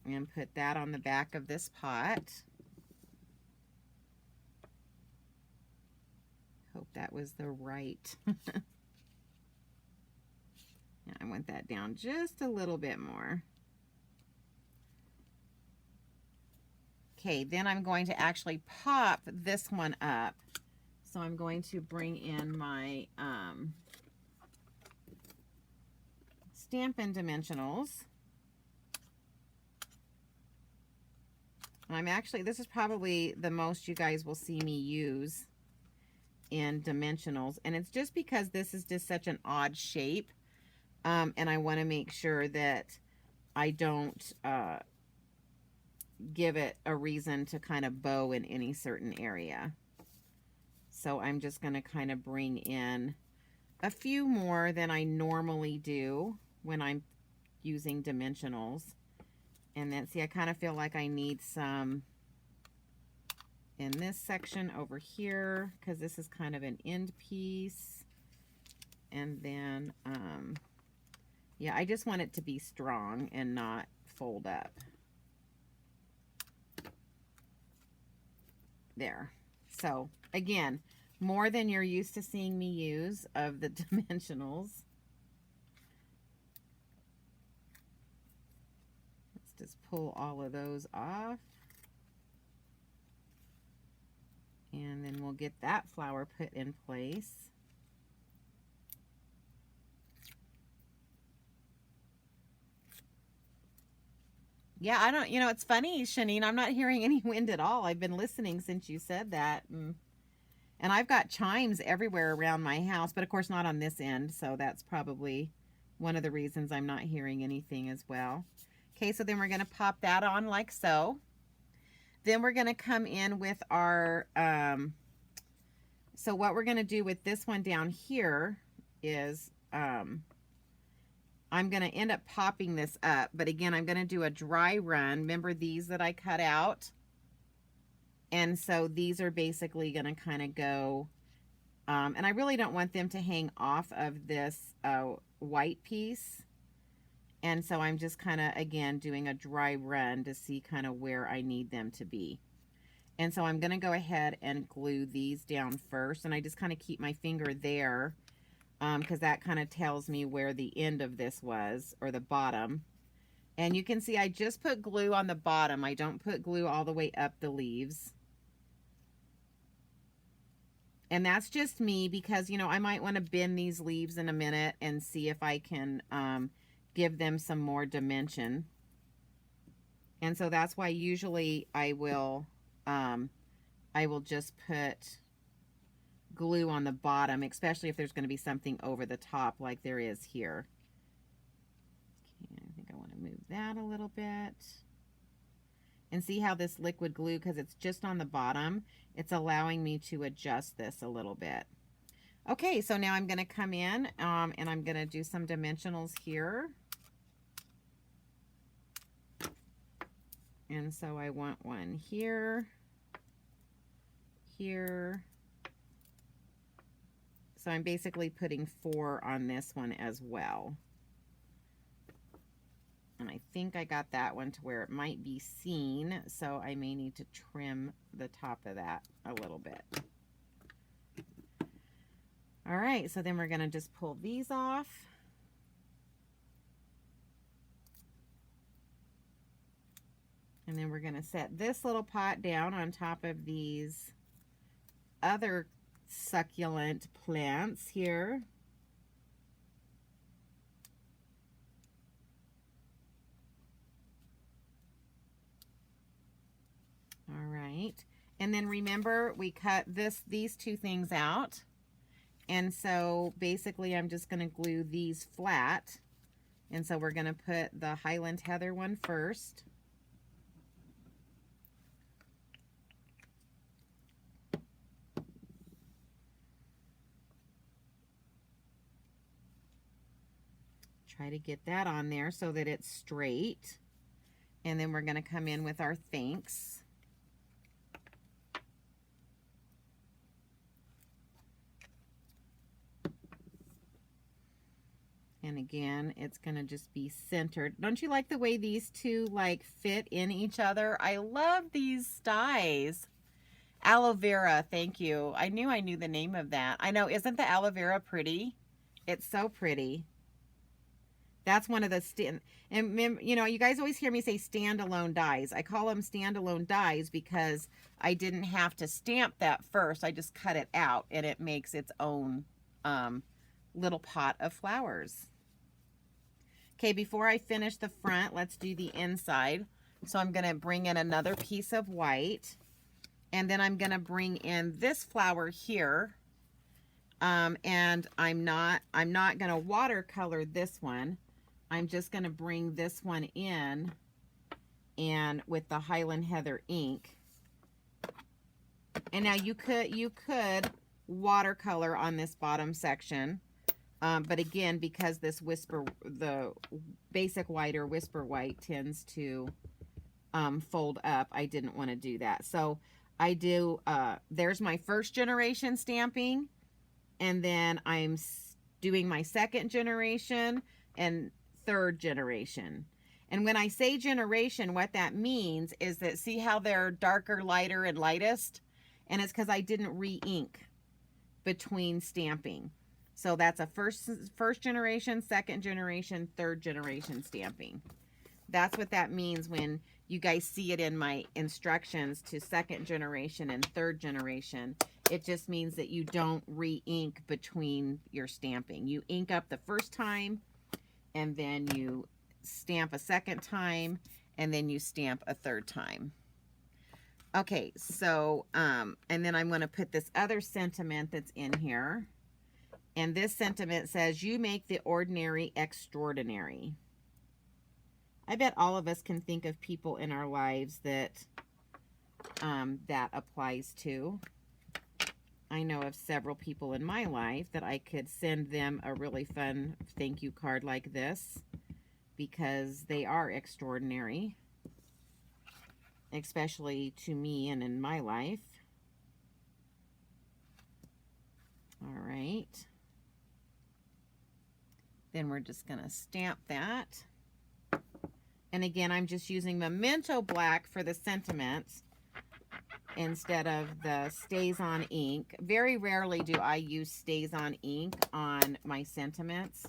and put that on the back of this pot. Hope that was the right. Yeah, I want that down just a little bit more. Okay, then I'm going to actually pop this one up. So I'm going to bring in my Stampin' Dimensionals. And I'm actually, this is probably the most you guys will see me use in dimensionals. And it's just because this is just such an odd shape. And I want to make sure that I don't give it a reason to kind of bow in any certain area. So I'm just going to kind of bring in a few more than I normally do when I'm using dimensionals. And then see, I kind of feel like I need some in this section over here, because this is kind of an end piece. And then, yeah, I just want it to be strong and not fold up. There. So, again, more than you're used to seeing me use of the dimensionals. Let's just pull all of those off. And then we'll get that flower put in place. Yeah, I don't, you know, it's funny, Shanine, I'm not hearing any wind at all. I've been listening since you said that. And I've got chimes everywhere around my house, but of course not on this end. So that's probably one of the reasons I'm not hearing anything as well. Okay, so then we're going to pop that on like so. Then we're going to come in with our, so what we're going to do with this one down here is, I'm going to end up popping this up, but again, I'm going to do a dry run. Remember these that I cut out? And so these are basically going to kind of go, and I really don't want them to hang off of this white piece. And so I'm just kind of, again, doing a dry run to see kind of where I need them to be. And so I'm going to go ahead and glue these down first. And I just kind of keep my finger there because that kind of tells me where the end of this was, or the bottom. And you can see I just put glue on the bottom. I don't put glue all the way up the leaves. And that's just me because, you know, I might want to bend these leaves in a minute and see if I can give them some more dimension. And so that's why usually I will just put glue on the bottom, especially if there's going to be something over the top like there is here. Okay, I think I want to move that a little bit. And see how this liquid glue, because it's just on the bottom, it's allowing me to adjust this a little bit. Okay, so now I'm going to come in and I'm going to do some dimensionals here. And so I want one here, here. So I'm basically putting 4 on this one as well. And I think I got that one to where it might be seen, so I may need to trim the top of that a little bit. All right, so then we're going to just pull these off. And then we're going to set this little pot down on top of these other succulent plants here. All right. And then remember, we cut these two things out. And so basically I'm just going to glue these flat. And so we're going to put the Highland Heather one first. Try to get that on there so that it's straight. And then we're going to come in with our thanks. And again, it's going to just be centered. Don't you like the way these two like fit in each other? I love these dies. Aloe vera, thank you. I knew the name of that. I know, isn't the aloe vera pretty? It's so pretty. That's one of the and you know, you guys always hear me say standalone dies. I call them standalone dies because I didn't have to stamp that first. I just cut it out and it makes its own little pot of flowers. Okay, before I finish the front, let's do the inside. So I'm going to bring in another piece of white, and then I'm going to bring in this flower here. And I'm not going to watercolor this one. I'm just going to bring this one in and with the Highland Heather ink. And now you could watercolor on this bottom section. But again, because this the basic white or whisper white tends to fold up, I didn't want to do that. So I do, there's my first generation stamping, and then I'm doing my second generation and third generation. And when I say generation, what that means is that, see how they're darker, lighter, and lightest? And it's because I didn't re-ink between stamping. So that's a first generation, second generation, third generation stamping. That's what that means when you guys see it in my instructions to second generation and third generation. It just means that you don't re-ink between your stamping. You ink up the first time, and then you stamp a second time, and then you stamp a third time. Okay, so, and then I'm going to put this other sentiment that's in here. And this sentiment says, you make the ordinary extraordinary. I bet all of us can think of people in our lives that that applies to. I know of several people in my life that I could send them a really fun thank you card like this, because they are extraordinary, especially to me and in my life. All right. Then we're just going to stamp that. And again, I'm just using Memento Black for the sentiments instead of the Stays On ink. Very rarely do I use Stays On ink on my sentiments,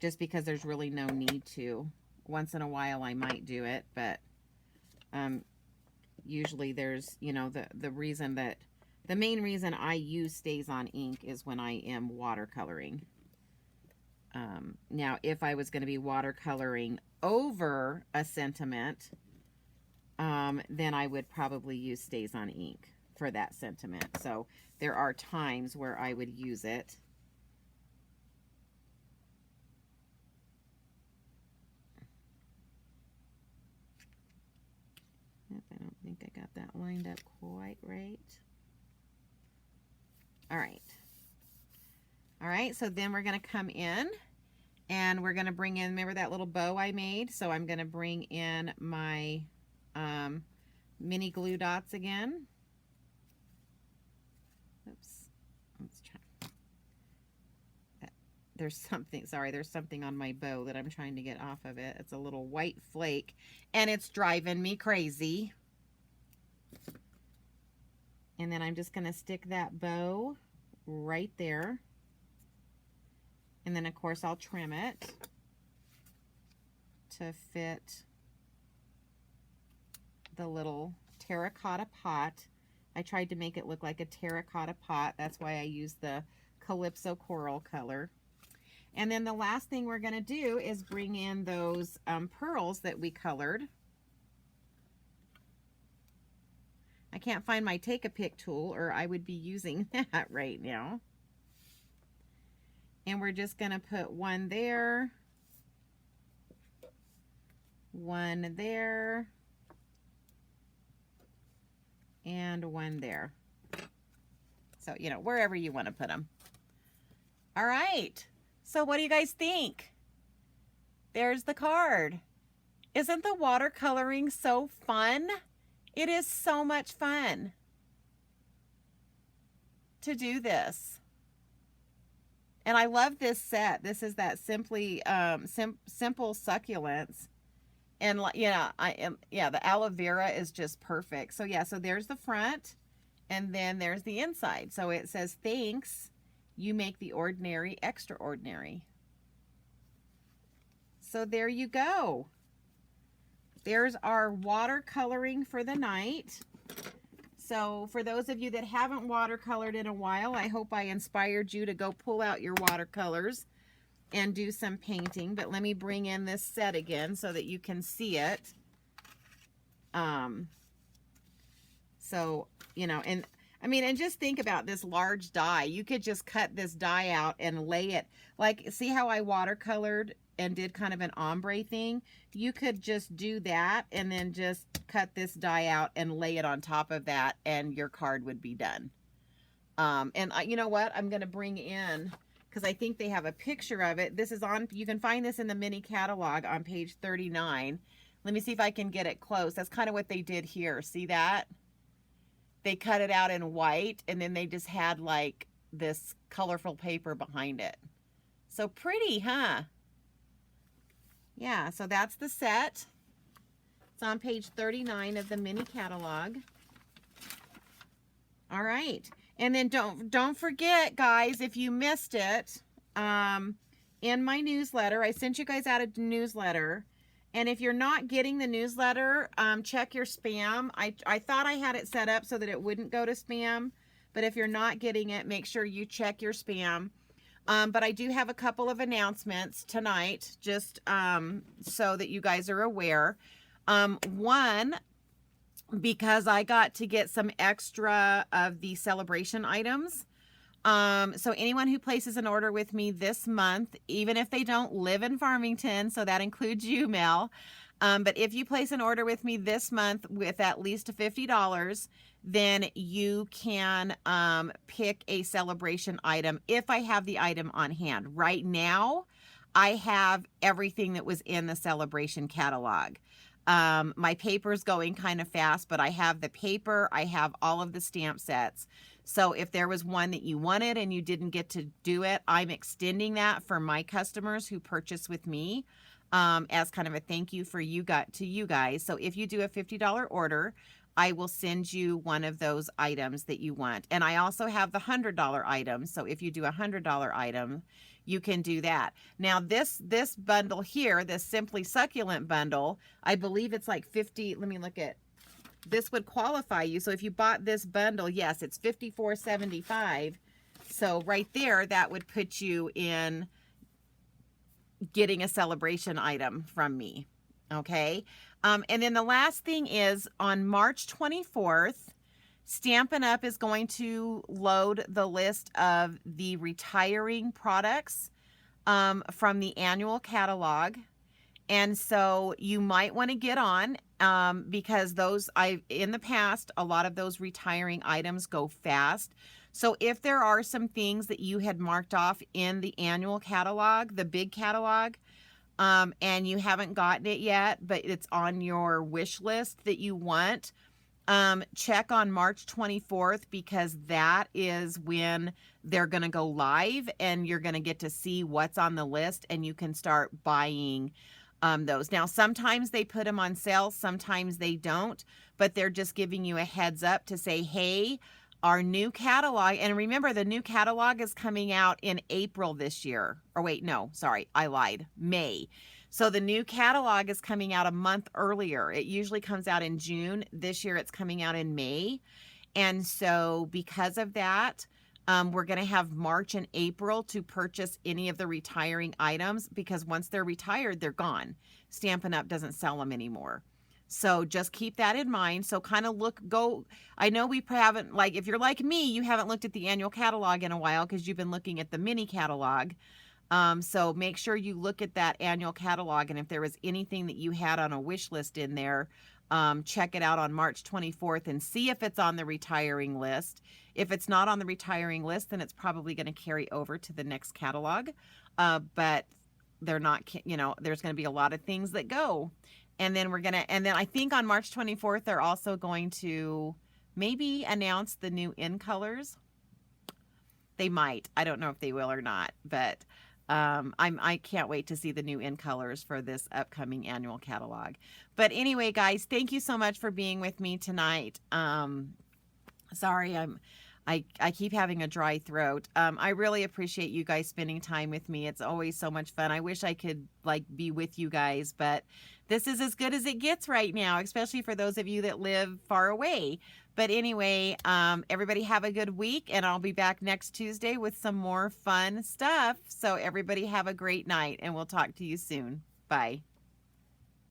just because there's really no need to. Once in a while I might do it, but usually there's, you know, the main reason I use Stays On ink is when I am watercoloring. Now, if I was going to be watercoloring over a sentiment, then I would probably use Stays On ink for that sentiment. So there are times where I would use it. I don't think I got that lined up quite right. All right. All right, so then we're going to come in and we're going to bring in, remember that little bow I made? So I'm going to bring in my mini glue dots again. Oops. Let's try. There's something, sorry, there's something on my bow that I'm trying to get off of it. It's a little white flake and it's driving me crazy. And then I'm just going to stick that bow right there. And then, of course, I'll trim it to fit the little terracotta pot. I tried to make it look like a terracotta pot. That's why I used the Calypso Coral color. And then the last thing we're going to do is bring in those pearls that we colored. I can't find my Take-A-Pic tool, or I would be using that right now. And we're just going to put one there, one there, and one there. So, you know, wherever you want to put them. All right. So what do you guys think? There's the card. Isn't the watercoloring so fun? It is so much fun to do this. And I love this set. This is that Simply Simple Succulents. And yeah, the aloe vera is just perfect. So yeah, so there's the front and then there's the inside. So it says, thanks, you make the ordinary extraordinary. So there you go. There's our watercoloring for the night. So for those of you that haven't watercolored in a while, I hope I inspired you to go pull out your watercolors and do some painting. But let me bring in this set again so that you can see it. So, you know, and I mean, and just think about this large die. You could just cut this die out and lay it, like, see how I watercolored and did kind of an ombre thing? You could just do that and then just cut this die out and lay it on top of that and your card would be done. And you know what? I'm going to bring in, because I think they have a picture of it. This is on, you can find this in the mini catalog on page 39. Let me see if I can get it close. That's kind of what they did here. See that? they cut it out in white, and then they just had like this colorful paper behind it. So pretty, huh? Yeah, so that's the set. It's on page 39 of the mini catalog. All right. And then don't forget, guys, if you missed it, in my newsletter, I sent you guys out a newsletter. And if you're not getting the newsletter, check your spam. I thought I had it set up so that it wouldn't go to spam. But if you're not getting it, make sure you check your spam. But I do have a couple of announcements tonight, just so that you guys are aware. One, because I got to get some extra of the celebration items. So anyone who places an order with me this month, even if they don't live in Farmington, so that includes you, Mel, but if you place an order with me this month with at least $50, then you can pick a celebration item if I have the item on hand. Right now, I have everything that was in the celebration catalog. My paper's going kind of fast, but I have the paper, I have all of the stamp sets. So if there was one that you wanted and you didn't get to do it, I'm extending that for my customers who purchase with me, as kind of a thank you for you guys. So if you do a $50 order, I will send you one of those items that you want. And I also have the $100 items. So if you do a $100 item, you can do that. Now this bundle here, this Simply Succulent Bundle, I believe it's like 50, let me look at, this would qualify you. So if you bought this bundle, yes, it's $54.75. So right there, that would put you in getting a celebration item from me. Okay. And then the last thing is on March 24th, Stampin' Up! Is going to load the list of the retiring products from the annual catalog. And so you might want to get on because in the past, a lot of those retiring items go fast. So if there are some things that you had marked off in the annual catalog, the big catalog, and you haven't gotten it yet, but it's on your wish list that you want, check on March 24th because that is when they're going to go live and you're going to get to see what's on the list and you can start buying those. Now, sometimes they put them on sale, sometimes they don't, but they're just giving you a heads up to say, hey, our new catalog, and remember the new catalog is coming out in April this year. Or wait, no, sorry, I lied, May. So the new catalog is coming out a month earlier. It usually comes out in June. This year it's coming out in May. And so because of that, we're going to have March and April to purchase any of the retiring items because once they're retired, they're gone. Stampin' Up! Doesn't sell them anymore. So just keep that in mind. So kind of I know we haven't, like, if you're like me, you haven't looked at the annual catalog in a while because you've been looking at the mini catalog. So make sure you look at that annual catalog. And if there was anything that you had on a wish list in there, check it out on March 24th and see if it's on the retiring list. If it's not on the retiring list, then it's probably going to carry over to the next catalog. But they're not, there's going to be a lot of things that go. And then I think on March 24th, they're also going to maybe announce the new in colors. They might. I don't know if they will or not, but I can't wait to see the new in colors for this upcoming annual catalog. But anyway, guys, thank you so much for being with me tonight. Sorry, I keep having a dry throat. I really appreciate you guys spending time with me. It's always so much fun. I wish I could be with you guys, but this is as good as it gets right now, especially for those of you that live far away. But anyway, everybody have a good week, and I'll be back next Tuesday with some more fun stuff. So everybody have a great night, and we'll talk to you soon. Bye.